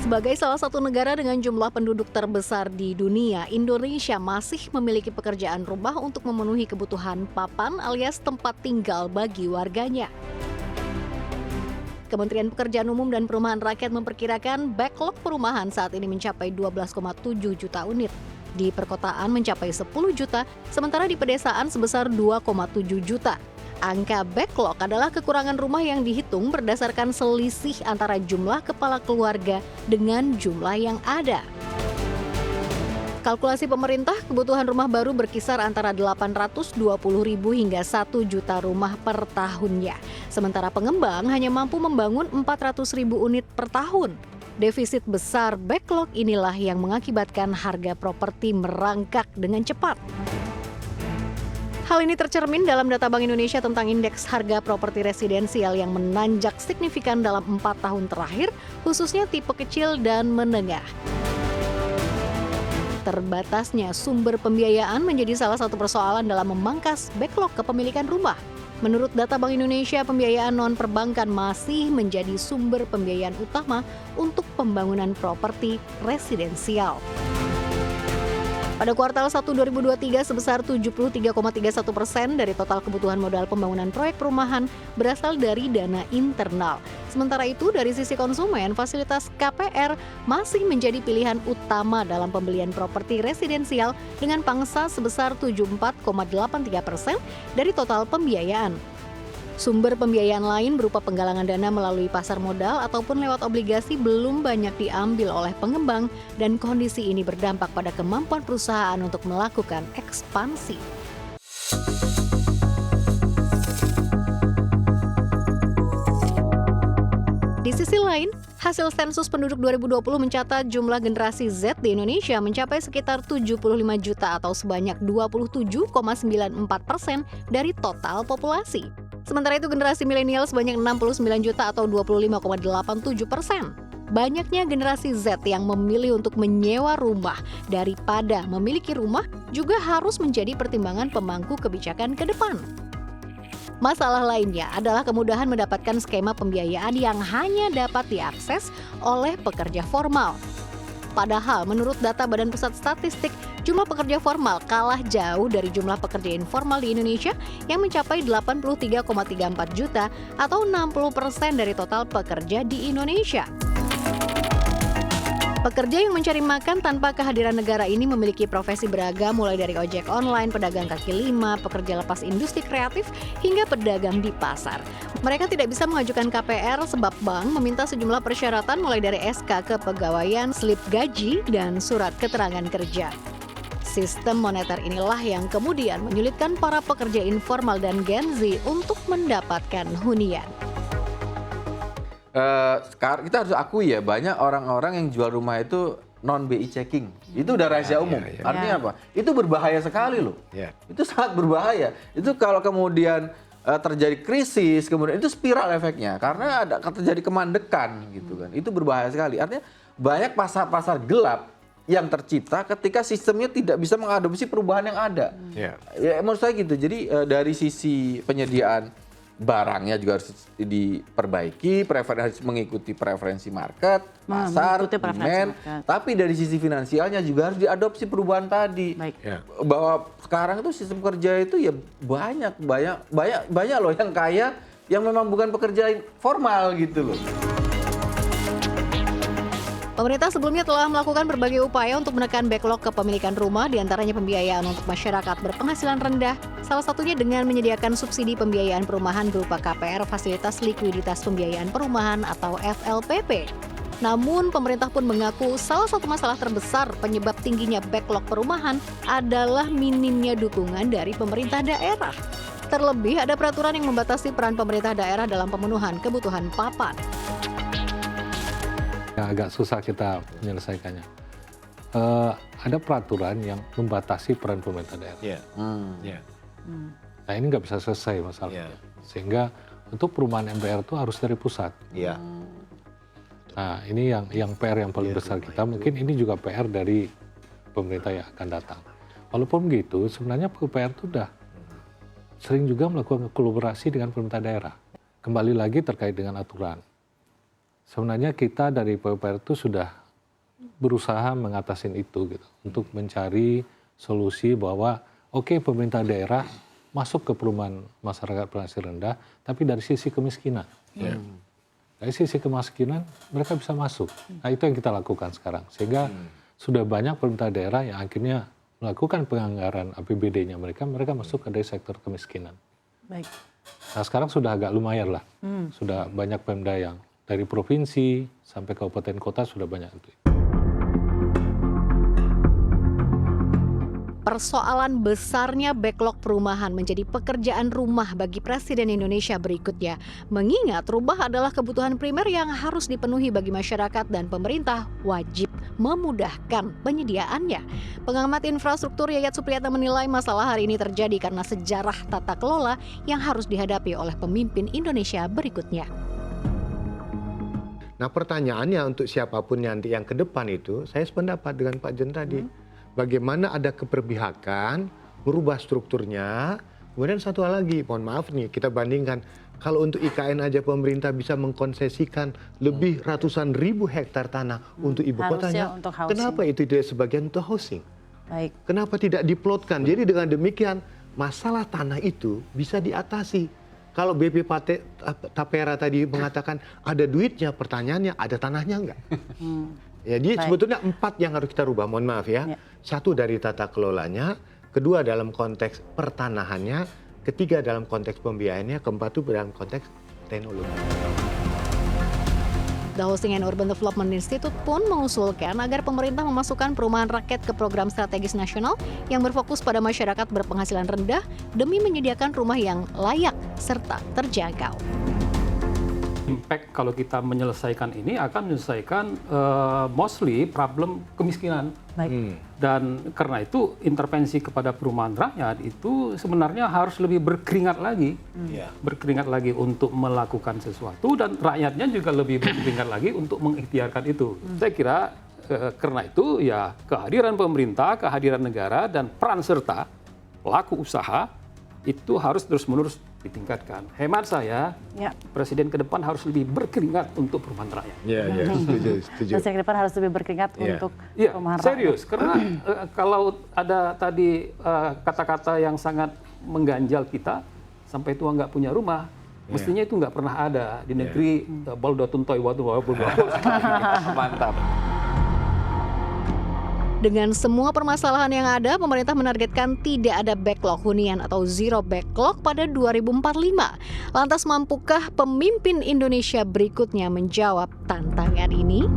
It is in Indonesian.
Sebagai salah satu negara dengan jumlah penduduk terbesar di dunia, Indonesia masih memiliki pekerjaan rumah untuk memenuhi kebutuhan papan alias tempat tinggal bagi warganya. Kementerian Pekerjaan Umum dan Perumahan Rakyat memperkirakan backlog perumahan saat ini mencapai 12,7 juta unit. Di perkotaan mencapai 10 juta, sementara di pedesaan sebesar 2,7 juta. Angka backlog adalah kekurangan rumah yang dihitung berdasarkan selisih antara jumlah kepala keluarga dengan jumlah yang ada. Kalkulasi pemerintah, kebutuhan rumah baru berkisar antara 820.000 hingga 1 juta rumah per tahunnya. Sementara pengembang hanya mampu membangun 400.000 unit per tahun. Defisit besar backlog inilah yang mengakibatkan harga properti merangkak dengan cepat. Hal ini tercermin dalam data Bank Indonesia tentang indeks harga properti residensial yang menanjak signifikan dalam 4 tahun terakhir, khususnya tipe kecil dan menengah. Terbatasnya sumber pembiayaan menjadi salah satu persoalan dalam memangkas backlog kepemilikan rumah. Menurut data Bank Indonesia, pembiayaan non-perbankan masih menjadi sumber pembiayaan utama untuk pembangunan properti residensial. Pada kuartal 1 2023 sebesar 73,31% dari total kebutuhan modal pembangunan proyek perumahan berasal dari dana internal. Sementara itu dari sisi konsumen, fasilitas KPR masih menjadi pilihan utama dalam pembelian properti residensial dengan pangsa sebesar 74,83% dari total pembiayaan. Sumber pembiayaan lain berupa penggalangan dana melalui pasar modal ataupun lewat obligasi belum banyak diambil oleh pengembang dan kondisi ini berdampak pada kemampuan perusahaan untuk melakukan ekspansi. Di sisi lain, hasil sensus penduduk 2020 mencatat jumlah generasi Z di Indonesia mencapai sekitar 75 juta atau sebanyak 27,94% dari total populasi. Sementara itu generasi milenial sebanyak 69 juta atau 25,87%. Banyaknya generasi Z yang memilih untuk menyewa rumah daripada memiliki rumah juga harus menjadi pertimbangan pemangku kebijakan ke depan. Masalah lainnya adalah kemudahan mendapatkan skema pembiayaan yang hanya dapat diakses oleh pekerja formal. Padahal menurut data Badan Pusat Statistik, jumlah pekerja formal kalah jauh dari jumlah pekerja informal di Indonesia yang mencapai 83,34 juta atau 60% dari total pekerja di Indonesia. Pekerja yang mencari makan tanpa kehadiran negara ini memiliki profesi beragam mulai dari ojek online, pedagang kaki lima, pekerja lepas industri kreatif, hingga pedagang di pasar. Mereka tidak bisa mengajukan KPR sebab bank meminta sejumlah persyaratan mulai dari SK kepegawaian, slip gaji, dan surat keterangan kerja. Sistem moneter inilah yang kemudian menyulitkan para pekerja informal dan Gen Z untuk mendapatkan hunian. Sekarang kita harus akui ya, banyak orang-orang yang jual rumah itu non BI checking. Itu udah rahasia umum. Artinya apa? Itu berbahaya sekali loh. Itu sangat berbahaya. Itu kalau kemudian terjadi krisis, kemudian itu spiral efeknya karena ada terjadi kemandekan gitu kan. Itu berbahaya sekali. Artinya banyak pasar-pasar gelap yang tercipta ketika sistemnya tidak bisa mengadopsi perubahan yang ada. Ya, menurut saya gitu. Jadi dari sisi penyediaan barangnya juga harus diperbaiki, harus mengikuti preferensi market, pasar, demand. Tapi dari sisi finansialnya juga harus diadopsi perubahan tadi. Bahwa sekarang itu sistem kerja itu ya banyak loh yang kaya yang memang bukan pekerja formal gitu loh. Pemerintah sebelumnya telah melakukan berbagai upaya untuk menekan backlog kepemilikan rumah, diantaranya pembiayaan untuk masyarakat berpenghasilan rendah, salah satunya dengan menyediakan subsidi pembiayaan perumahan berupa KPR, Fasilitas Likuiditas Pembiayaan Perumahan atau FLPP. Namun, pemerintah pun mengaku salah satu masalah terbesar penyebab tingginya backlog perumahan adalah minimnya dukungan dari pemerintah daerah. Terlebih, ada peraturan yang membatasi peran pemerintah daerah dalam pemenuhan kebutuhan papan. Agak susah kita menyelesaikannya. Ada peraturan yang membatasi peran pemerintah daerah. Nah ini nggak bisa selesai masalahnya. Sehingga untuk perumahan MPR itu harus dari pusat. Nah ini yang PR yang paling besar kita. Mungkin ini juga PR dari pemerintah yang akan datang. Walaupun begitu, sebenarnya PR itu sudah sering juga melakukan kolaborasi dengan pemerintah daerah. Kembali lagi terkait dengan aturan. sebenarnya kita dari PUPR itu sudah berusaha mengatasin itu gitu, untuk mencari solusi bahwa oke, pemerintah daerah masuk ke perumahan masyarakat penghasilan rendah, tapi dari sisi kemiskinan. Dari sisi kemiskinan mereka bisa masuk. Nah, itu yang kita lakukan sekarang. Sehingga sudah banyak pemerintah daerah yang akhirnya melakukan penganggaran APBD-nya mereka masuk ke dari sektor kemiskinan. Baik. Nah, sekarang sudah agak lumayan lah. Sudah banyak Pemda yang dari provinsi sampai kabupaten kota sudah banyak itu. Persoalan besarnya backlog perumahan menjadi pekerjaan rumah bagi Presiden Indonesia berikutnya. Mengingat rumah adalah kebutuhan primer yang harus dipenuhi bagi masyarakat dan pemerintah wajib memudahkan penyediaannya. Pengamat infrastruktur Yayat Supriyatna menilai masalah hari ini terjadi karena sejarah tata kelola yang harus dihadapi oleh pemimpin Indonesia berikutnya. Nah, pertanyaannya untuk siapapun nanti yang ke depan itu, saya sependapat dengan Pak Jen tadi. Bagaimana ada keberpihakan, merubah strukturnya. Kemudian satu hal lagi, mohon maaf nih, kita bandingkan. Kalau untuk IKN aja pemerintah bisa mengkonsesikan lebih ratusan ribu hektar tanah untuk ibu kotanya. Untuk kenapa itu tidak sebagian untuk housing? Baik. Kenapa tidak diplotkan? Jadi dengan demikian, masalah tanah itu bisa diatasi. Kalau BP Tapera tadi mengatakan ada duitnya, pertanyaannya ada tanahnya enggak? Jadi sebetulnya 4 yang harus kita rubah, mohon maaf ya. Satu dari tata kelolanya, kedua dalam konteks pertanahannya, ketiga dalam konteks pembiayaannya, keempat itu dalam konteks teknologi. The Housing and Urban Development Institute pun mengusulkan agar pemerintah memasukkan perumahan rakyat ke program strategis nasional yang berfokus pada masyarakat berpenghasilan rendah demi menyediakan rumah yang layak serta terjangkau. Impact kalau kita menyelesaikan ini akan menyelesaikan mostly problem kemiskinan. Baik. Dan karena itu intervensi kepada perumahan rakyat itu sebenarnya harus lebih berkeringat lagi. Berkeringat lagi untuk melakukan sesuatu dan rakyatnya juga lebih berkeringat lagi untuk mengikhtiarkan itu. Saya kira karena itu ya kehadiran pemerintah, kehadiran negara dan peran serta pelaku usaha itu harus terus-menerus ditingkatkan. Hemat saya, Presiden ke depan harus lebih berkeringat untuk perumahan rakyat. Setuju. Presiden ke depan harus lebih berkeringat untuk perumahan rakyat. Serius, karena kalau ada tadi kata-kata yang sangat mengganjal kita, sampai tua nggak punya rumah, mestinya itu nggak pernah ada di negeri Baldotun Toy Watu. Mantap. Dengan semua permasalahan yang ada, pemerintah menargetkan tidak ada backlog hunian atau zero backlog pada 2045. Lantas mampukah pemimpin Indonesia berikutnya menjawab tantangan ini?